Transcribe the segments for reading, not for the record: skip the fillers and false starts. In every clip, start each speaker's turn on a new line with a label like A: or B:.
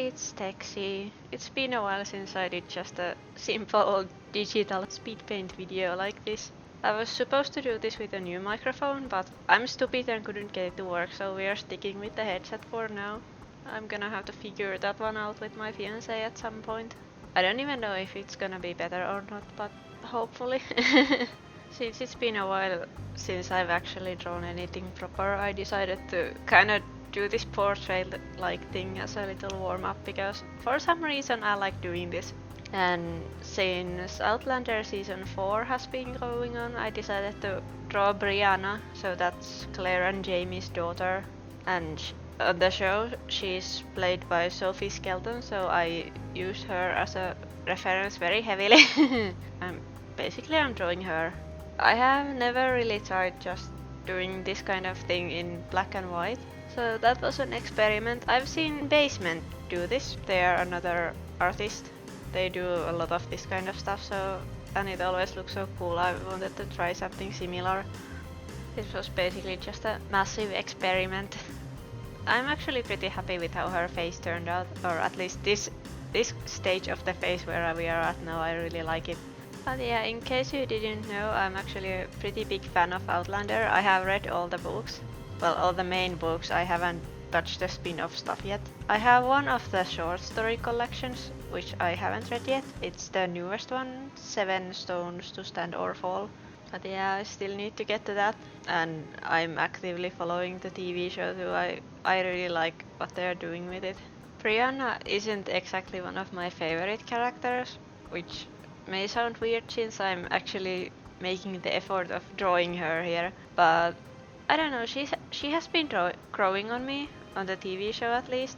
A: it's Texie. It's been a while since I did just a simple digital Speedpaint video like this. I was supposed to do this with a new microphone, but I'm stupid and couldn't get it to work, so we are sticking with the headset for now. I'm gonna have to figure that one out with my fiancé at some point. I don't even know if it's gonna be better or not, but hopefully. Since it's been a while since I've actually drawn anything proper, I decided to kinda do this portrait-like thing as a little warm-up because for some reason I like doing this. And since Outlander season 4 has been going on, I decided to draw Brianna, so that's Claire and Jamie's daughter. And on the show she's played by Sophie Skelton, so I used her as a reference very heavily. I'm drawing her. I have never really tried just doing this kind of thing in black and white. So that was an experiment. I've seen Basement do this. They are another artist. They do a lot of this kind of stuff, and it always looks so cool. I wanted to try something similar. This was basically just a massive experiment. I'm actually pretty happy with how her face turned out, or at least this stage of the face where we are at now. I really like it. But yeah, in case you didn't know, I'm actually a pretty big fan of Outlander. I have read all the books. Well, all the main books. I haven't touched the spin-off stuff yet. I have one of the short story collections, which I haven't read yet. It's the newest one, 7 Stones to Stand or Fall. But yeah, I still need to get to that. And I'm actively following the TV show too. I really like what they're doing with it. Brianna isn't exactly one of my favorite characters, which may sound weird since I'm actually making the effort of drawing her here, but I don't know, she has been growing on me, on the TV show at least.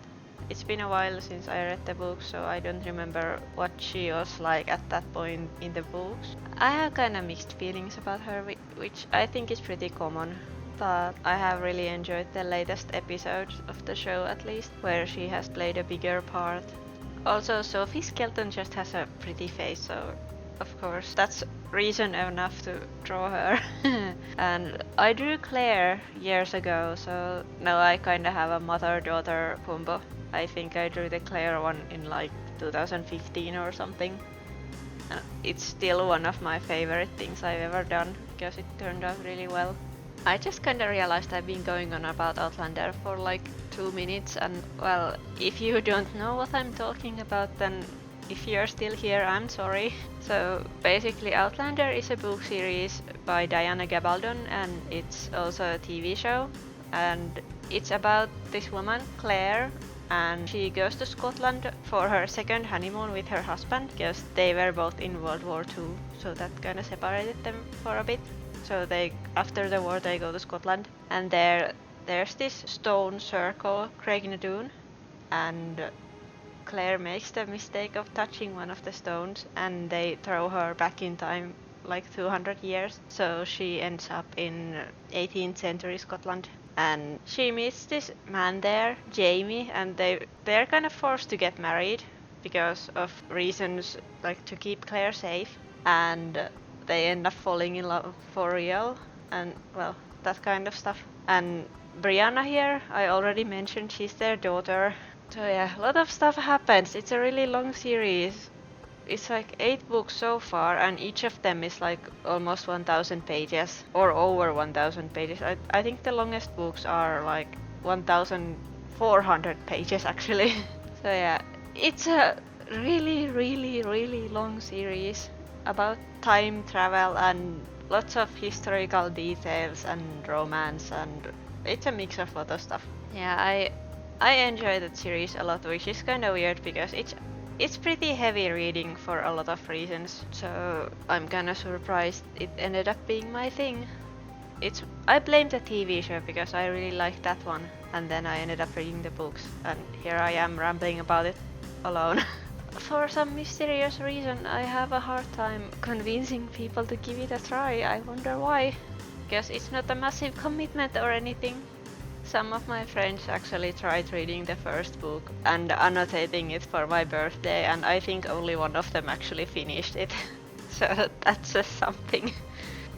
A: It's been a while since I read the books, so I don't remember what she was like at that point in the books. I have kinda mixed feelings about her, which I think is pretty common, but I have really enjoyed the latest episodes of the show at least, where she has played a bigger part. Also, Sophie Skelton just has a pretty face, so of course that's reason enough to draw her. And I drew Claire years ago, so now I kinda have a mother-daughter combo. I think I drew the Claire one in like 2015 or something. It's still one of my favorite things I've ever done, because it turned out really well. I just kinda realized I've been going on about Outlander for like 2 minutes, and well, if you don't know what I'm talking about, then if you're still here, I'm sorry. So basically Outlander is a book series by Diana Gabaldon, and it's also a TV show, and it's about this woman, Claire, and she goes to Scotland for her second honeymoon with her husband, because they were both in World War II, so that kinda separated them for a bit. So after the war they go to Scotland, and there's this stone circle, Craignadoon, and Claire makes the mistake of touching one of the stones, and they throw her back in time like 200 years. So she ends up in 18th century Scotland, and she meets this man there, Jamie, and they're kind of forced to get married because of reasons like to keep Claire safe, and they end up falling in love for real, and well, that kind of stuff. And Brianna here, I already mentioned, she's their daughter. So yeah, a lot of stuff happens. It's a really long series. It's like 8 books so far, and each of them is like almost 1000 pages, or over 1000 pages. I think the longest books are like 1400 pages actually. So yeah, it's a really long series about time travel and lots of historical details and romance, and it's a mix of a lot of stuff. Yeah, I enjoy that series a lot, which is kinda weird because it's pretty heavy reading for a lot of reasons, so I'm kinda surprised it ended up being my thing. I blame the TV show because I really liked that one, and then I ended up reading the books, and here I am rambling about it alone. For some mysterious reason, I have a hard time convincing people to give it a try. I wonder why. Because it's not a massive commitment or anything. Some of my friends actually tried reading the first book and annotating it for my birthday, and I think only one of them actually finished it. So that says something.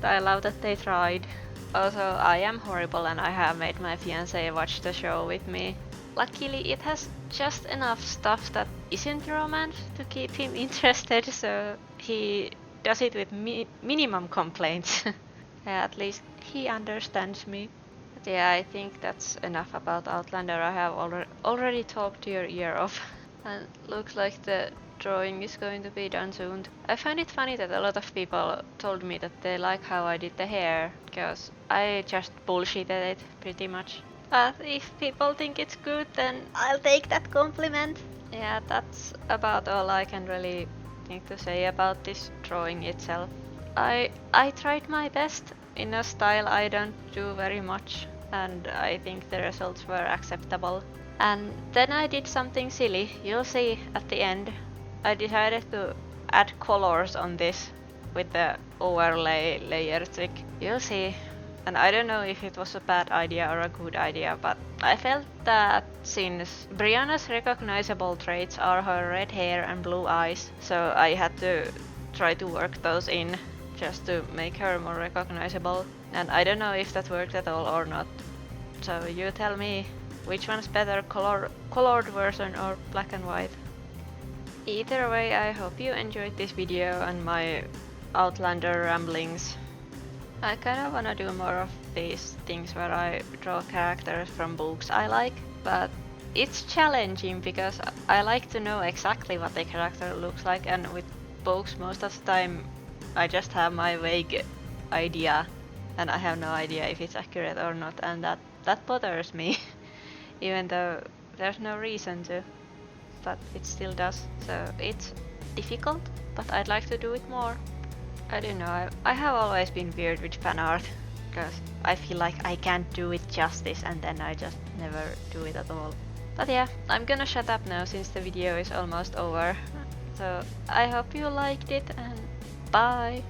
A: I love that they tried. Also, I am horrible and I have made my fiancé watch the show with me. luckily it has just enough stuff that isn't romance to keep him interested, so he does it with minimum complaints. Yeah, at least he understands me. But yeah, I think that's enough about Outlander. I have already talked your ear off. And looks like the drawing is going to be done soon. I find it funny that a lot of people told me that they like how I did the hair, because I just bullshitted it pretty much. But if people think it's good, then I'll take that compliment. Yeah, that's about all I can really think to say about this drawing itself. I tried my best in a style I don't do very much, and I think the results were acceptable. And then I did something silly, you'll see at the end. I decided to add colors on this with the overlay layer trick. You'll see. And I don't know if it was a bad idea or a good idea, but I felt that since Brianna's recognizable traits are her red hair and blue eyes, so I had to try to work those in just to make her more recognizable. And I don't know if that worked at all or not. So you tell me which one's better, colored version or black and white. Either way, I hope you enjoyed this video and my Outlander ramblings. I kinda wanna do more of these things where I draw characters from books I like, but it's challenging because I like to know exactly what the character looks like, and with books most of the time I just have my vague idea and I have no idea if it's accurate or not, and that bothers me. Even though there's no reason to, but it still does. So it's difficult, but I'd like to do it more. I don't know, I have always been weird with fan art, because I feel like I can't do it justice and then I just never do it at all. But yeah, I'm gonna shut up now since the video is almost over. So I hope you liked it, and bye!